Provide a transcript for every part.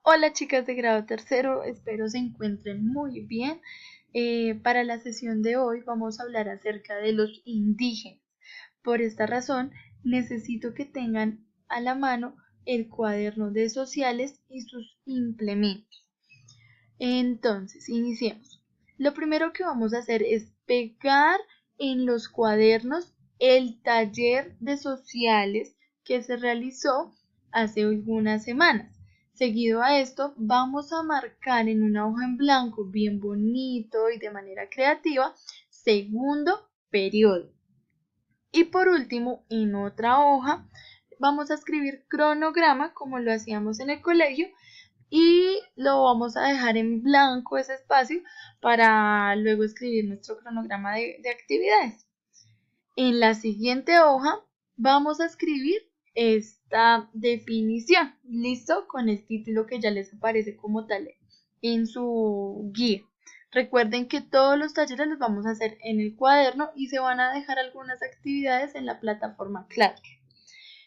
Hola chicas de grado tercero, espero se encuentren muy bien. Para la sesión de hoy vamos a hablar acerca de los indígenas. Por esta razón, necesito que tengan a la mano el cuaderno de sociales y sus implementos. Entonces, iniciemos. Lo primero que vamos a hacer es pegar en los cuadernos el taller de sociales que se realizó hace algunas semanas. Seguido a esto, vamos a marcar en una hoja en blanco bien bonito y de manera creativa, segundo periodo. Y por último, en otra hoja, vamos a escribir cronograma como lo hacíamos en el colegio y lo vamos a dejar en blanco ese espacio para luego escribir nuestro cronograma de actividades. En la siguiente hoja vamos a escribir esta definición, listo, con el título que ya les aparece como tal en su guía. Recuerden que todos los talleres los vamos a hacer en el cuaderno y se van a dejar algunas actividades en la plataforma Classroom.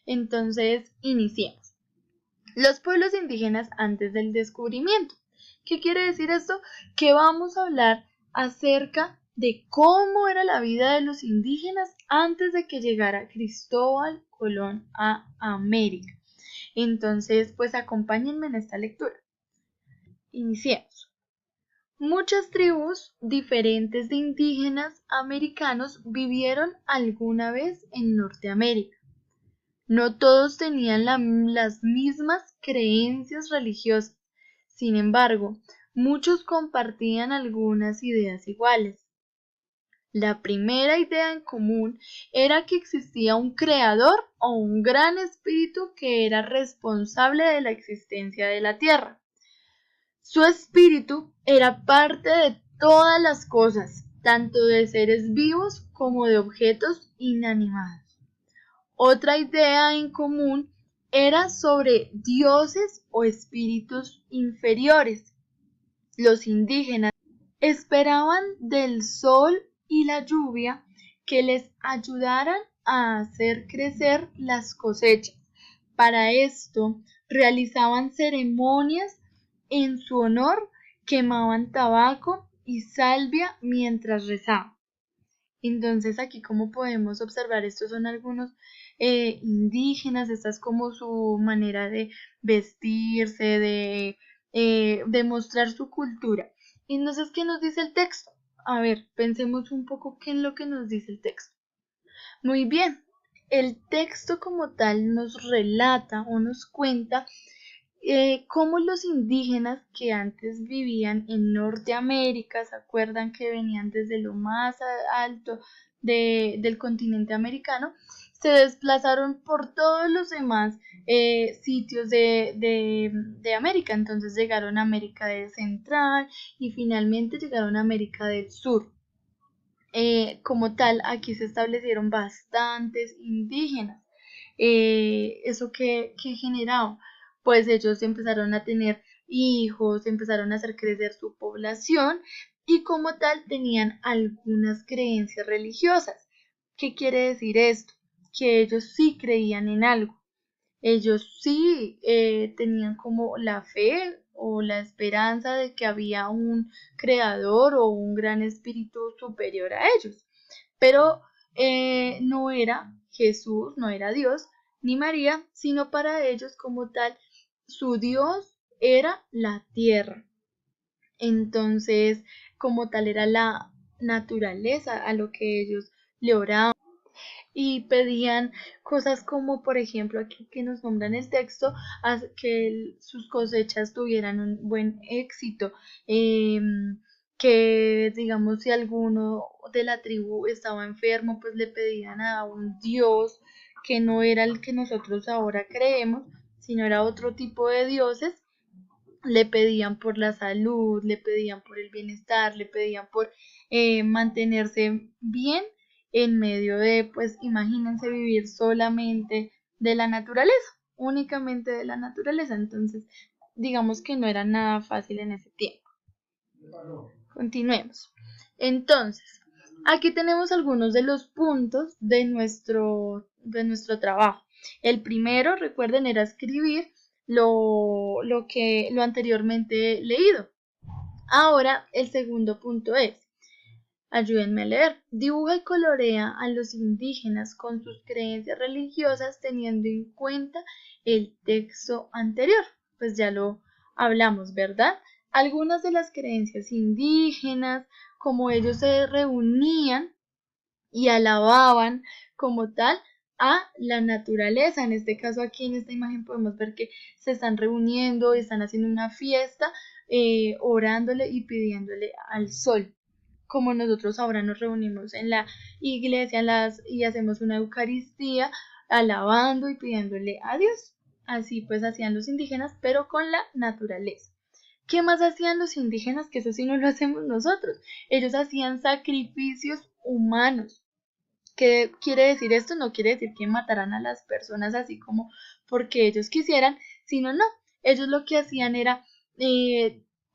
Entonces, iniciemos. Los pueblos indígenas antes del descubrimiento. ¿Qué quiere decir esto? Que vamos a hablar acerca de cómo era la vida de los indígenas antes de que llegara Cristóbal Colón a América. Entonces, pues acompáñenme en esta lectura. Iniciemos. Muchas tribus diferentes de indígenas americanos vivieron alguna vez en Norteamérica. No todos tenían las mismas creencias religiosas. Sin embargo, muchos compartían algunas ideas iguales. La primera idea en común era que existía un creador o un gran espíritu que era responsable de la existencia de la tierra. Su espíritu era parte de todas las cosas, tanto de seres vivos como de objetos inanimados. Otra idea en común era sobre dioses o espíritus inferiores. Los indígenas esperaban del sol y la lluvia que les ayudaran a hacer crecer las cosechas. Para esto realizaban ceremonias en su honor, quemaban tabaco y salvia mientras rezaban. Entonces aquí como podemos observar, estos son algunos indígenas, esta es como su manera de vestirse, de mostrar su cultura. Entonces, ¿qué nos dice el texto? A ver, pensemos un poco qué es lo que nos dice el texto. Muy bien, el texto como tal nos relata o nos cuenta cómo los indígenas que antes vivían en Norteamérica, ¿se acuerdan que venían desde lo más alto del continente americano? Se desplazaron por todos los demás sitios de América. Entonces llegaron a América del Central y finalmente llegaron a América del Sur. Como tal, aquí se establecieron bastantes indígenas. ¿Eso qué generaba? Pues ellos empezaron a tener hijos, empezaron a hacer crecer su población y como tal tenían algunas creencias religiosas. ¿Qué quiere decir esto? Que ellos sí creían en algo. Ellos sí tenían como la fe o la esperanza de que había un creador o un gran espíritu superior a ellos. Pero no era Jesús, no era Dios, ni María, sino para ellos como tal, su Dios era la tierra. Entonces, como tal, era la naturaleza a lo que ellos le oraban y pedían cosas como, por ejemplo, aquí que nos nombran el texto, que sus cosechas tuvieran un buen éxito, que digamos si alguno de la tribu estaba enfermo, pues le pedían a un dios que no era el que nosotros ahora creemos, sino era otro tipo de dioses. Le pedían por la salud, le pedían por el bienestar, le pedían por mantenerse bien en medio de, pues imagínense vivir solamente de la naturaleza, únicamente de la naturaleza. Entonces, digamos que no era nada fácil en ese tiempo. Continuemos. Entonces, aquí tenemos algunos de los puntos de nuestro trabajo. El primero, recuerden, era escribir lo anteriormente leído. Ahora el segundo punto es, ayúdenme a leer, dibuja y colorea a los indígenas con sus creencias religiosas teniendo en cuenta el texto anterior. Pues ya lo hablamos, ¿verdad? Algunas de las creencias indígenas, como ellos se reunían y alababan como tal a la naturaleza. En este caso, aquí en esta imagen podemos ver que se están reuniendo, están haciendo una fiesta, orándole y pidiéndole al sol. Como nosotros ahora nos reunimos en la iglesia y hacemos una Eucaristía, alabando y pidiéndole a Dios. Así pues hacían los indígenas, pero con la naturaleza. ¿Qué más hacían los indígenas? Que eso sí no lo hacemos nosotros. Ellos hacían sacrificios humanos. ¿Qué quiere decir esto? No quiere decir que mataran a las personas así como porque ellos quisieran, sino no. Ellos lo que hacían era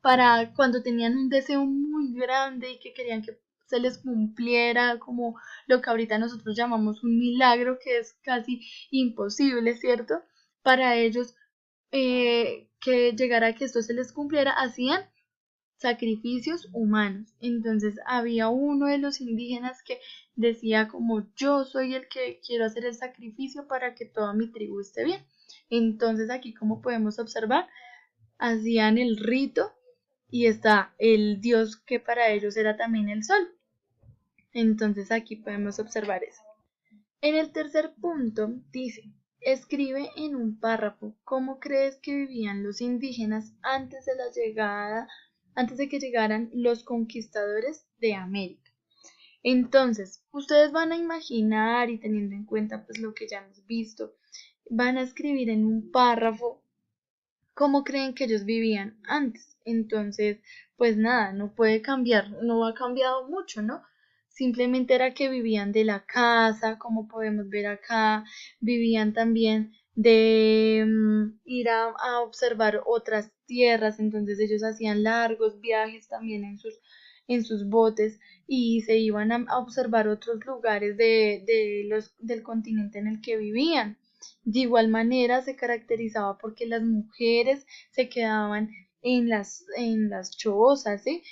para cuando tenían un deseo muy grande y que querían que se les cumpliera como lo que ahorita nosotros llamamos un milagro, que es casi imposible, ¿cierto? Para ellos que llegara a que esto se les cumpliera, hacían sacrificios humanos. Entonces había uno de los indígenas que decía como yo soy el que quiero hacer el sacrificio para que toda mi tribu esté bien. Entonces aquí como podemos observar, hacían el rito y está el dios que para ellos era también el sol. Entonces aquí podemos observar eso. En el tercer punto dice, escribe en un párrafo cómo crees que vivían los indígenas antes de que llegaran los conquistadores de América. Entonces, ustedes van a imaginar y teniendo en cuenta pues lo que ya hemos visto, van a escribir en un párrafo cómo creen que ellos vivían antes. Entonces, pues nada, no puede cambiar, no ha cambiado mucho, ¿no? Simplemente era que vivían de la casa, como podemos ver acá, vivían también de ir a observar otras tierras, entonces ellos hacían largos viajes también en sus botes y se iban a observar otros lugares del continente en el que vivían. De igual manera se caracterizaba porque las mujeres se quedaban en las chozas, ¿sí?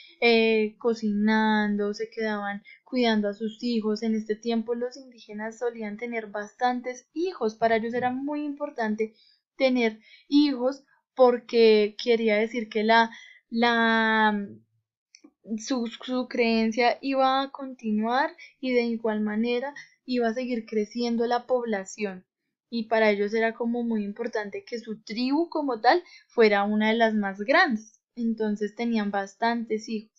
Cocinando, se quedaban cuidando a sus hijos. En este tiempo los indígenas solían tener bastantes hijos. Para ellos era muy importante tener hijos porque quería decir que la, su creencia iba a continuar y de igual manera iba a seguir creciendo la población. Y para ellos era como muy importante que su tribu como tal fuera una de las más grandes. Entonces tenían bastantes hijos.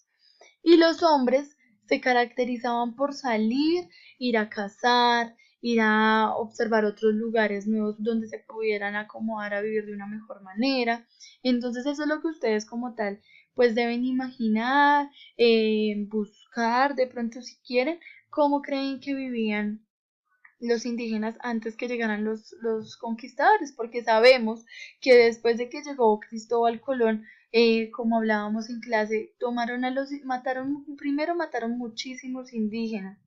Y los hombres se caracterizaban por salir, ir a cazar, ir a observar otros lugares nuevos donde se pudieran acomodar a vivir de una mejor manera. Entonces eso es lo que ustedes como tal pues deben imaginar, buscar de pronto si quieren, cómo creen que vivían los indígenas antes que llegaran los conquistadores, porque sabemos que después de que llegó Cristóbal Colón, como hablábamos en clase, primero mataron muchísimos indígenas,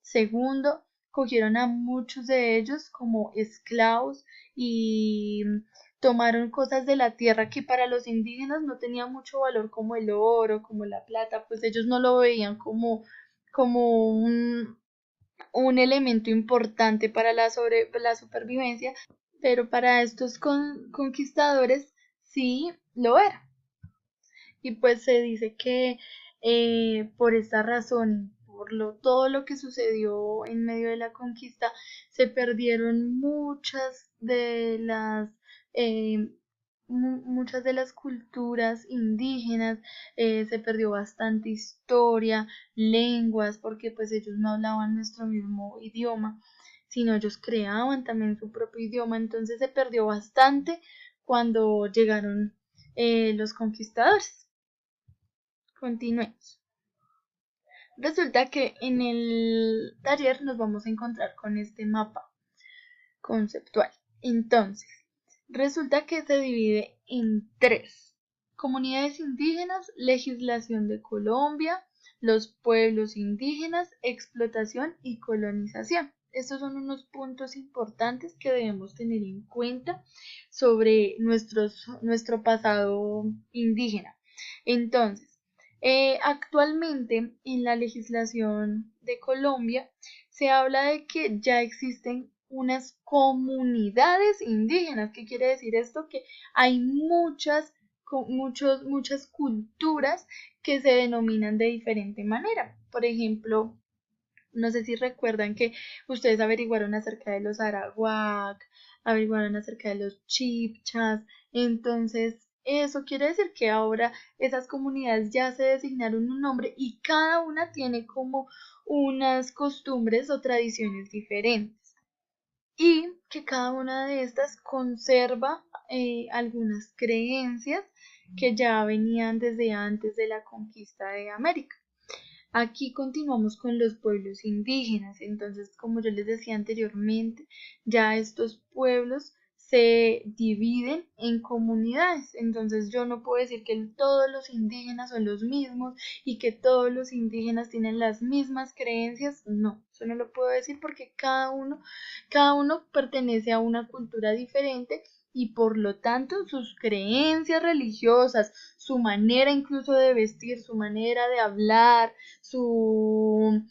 segundo, cogieron a muchos de ellos como esclavos y tomaron cosas de la tierra que para los indígenas no tenían mucho valor como el oro, como la plata, pues ellos no lo veían como un elemento importante para la supervivencia, pero para estos conquistadores sí lo era. Y pues se dice que por esta razón, todo lo que sucedió en medio de la conquista, se perdieron eh, muchas de las culturas indígenas, se perdió bastante historia, lenguas, porque pues ellos no hablaban nuestro mismo idioma, sino ellos creaban también su propio idioma, entonces se perdió bastante cuando llegaron los conquistadores. Continuemos. Resulta que en el taller nos vamos a encontrar con este mapa conceptual. Entonces, resulta que se divide en tres. Comunidades indígenas, legislación de Colombia, los pueblos indígenas, explotación y colonización. estos son unos puntos importantes que debemos tener en cuenta sobre nuestro pasado indígena. Entonces, actualmente en la legislación de Colombia se habla de que ya existen unas comunidades indígenas. ¿Qué quiere decir esto? Que hay muchas culturas que se denominan de diferente manera. Por ejemplo, no sé si recuerdan que ustedes averiguaron acerca de los arawak, averiguaron acerca de los chipchas. Entonces, eso quiere decir que ahora esas comunidades ya se designaron un nombre y cada una tiene como unas costumbres o tradiciones diferentes. Y que cada una de estas conserva algunas creencias que ya venían desde antes de la conquista de América. Aquí continuamos con los pueblos indígenas. Entonces, como yo les decía anteriormente, ya estos pueblos se dividen en comunidades. Entonces, yo no puedo decir que todos los indígenas son los mismos y que todos los indígenas tienen las mismas creencias. No, eso no lo puedo decir porque cada uno pertenece a una cultura diferente y por lo tanto sus creencias religiosas, su manera incluso de vestir, su manera de hablar, su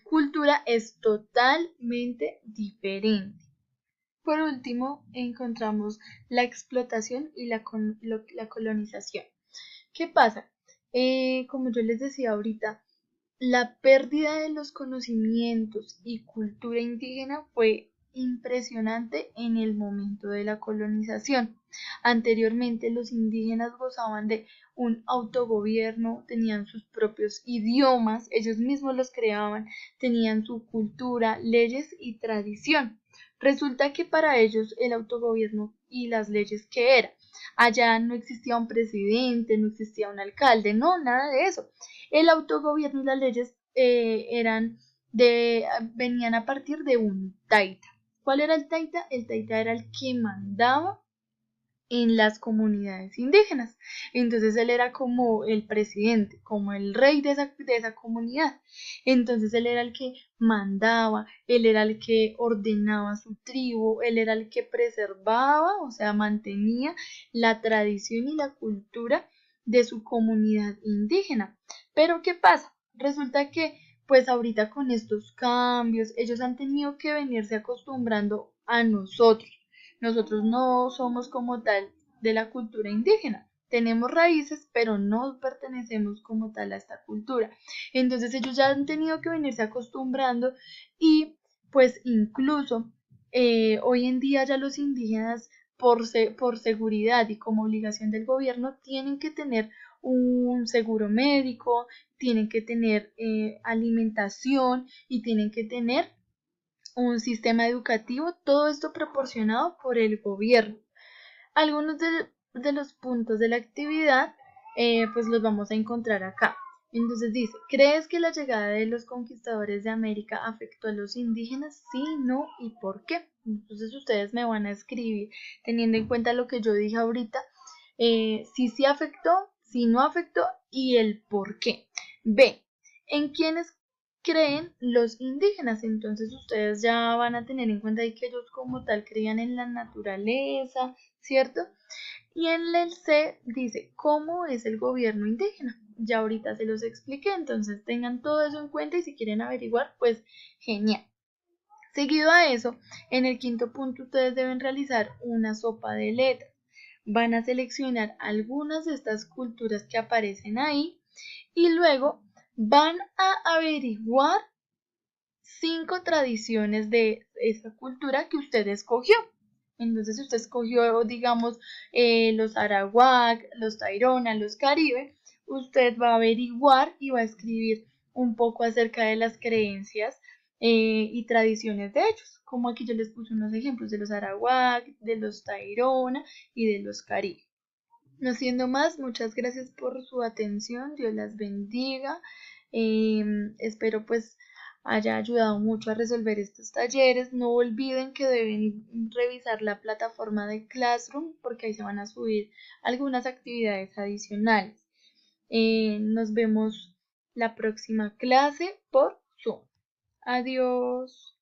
cultura es totalmente diferente. Por último, encontramos la explotación y la colonización. ¿Qué pasa? Como yo les decía ahorita, la pérdida de los conocimientos y cultura indígena fue impresionante en el momento de la colonización. Anteriormente los indígenas gozaban de un autogobierno, tenían sus propios idiomas, ellos mismos los creaban, tenían su cultura, leyes y tradición. Resulta que para ellos el autogobierno y las leyes que era, allá no existía un presidente, no existía un alcalde, no, nada de eso. El autogobierno y las leyes venían a partir de un taita. ¿Cuál era el taita? El taita era el que mandaba en las comunidades indígenas. Entonces él era como el presidente, como el rey de esa comunidad. Entonces él era el que mandaba, él era el que ordenaba su tribu, él era el que preservaba, o sea, mantenía la tradición y la cultura de su comunidad indígena. Pero ¿qué pasa? Resulta que pues ahorita con estos cambios ellos han tenido que venirse acostumbrando a nosotros. Nosotros no somos como tal de la cultura indígena. Tenemos raíces, pero no pertenecemos como tal a esta cultura. Entonces ellos ya han tenido que venirse acostumbrando y pues incluso hoy en día ya los indígenas por seguridad y como obligación del gobierno tienen que tener un seguro médico, tienen que tener alimentación y tienen que tener un sistema educativo, todo esto proporcionado por el gobierno. Algunos de los puntos de la actividad pues los vamos a encontrar acá. Entonces dice, ¿crees que la llegada de los conquistadores de América afectó a los indígenas? Sí, no y por qué. Entonces ustedes me van a escribir teniendo en cuenta lo que yo dije ahorita, si sí afectó, si no afectó y el por qué. B, ¿en quiénes creen los indígenas? Entonces ustedes ya van a tener en cuenta que ellos como tal creían en la naturaleza, ¿cierto? Y en el C dice, ¿cómo es el gobierno indígena? Ya ahorita se los expliqué, entonces tengan todo eso en cuenta y si quieren averiguar, pues genial. Seguido a eso, en el quinto punto ustedes deben realizar una sopa de letras. Van a seleccionar algunas de estas culturas que aparecen ahí y luego van a averiguar 5 tradiciones de esa cultura que usted escogió. Entonces, si usted escogió, digamos, los arawak, los tairona, los caribe, usted va a averiguar y va a escribir un poco acerca de las creencias y tradiciones de ellos. Como aquí yo les puse unos ejemplos de los arawak, de los tairona y de los caribe. No siendo más, muchas gracias por su atención. Dios las bendiga. Espero pues haya ayudado mucho a resolver estos talleres. No olviden que deben revisar la plataforma de Classroom porque ahí se van a subir algunas actividades adicionales. Nos vemos la próxima clase por Zoom. Adiós.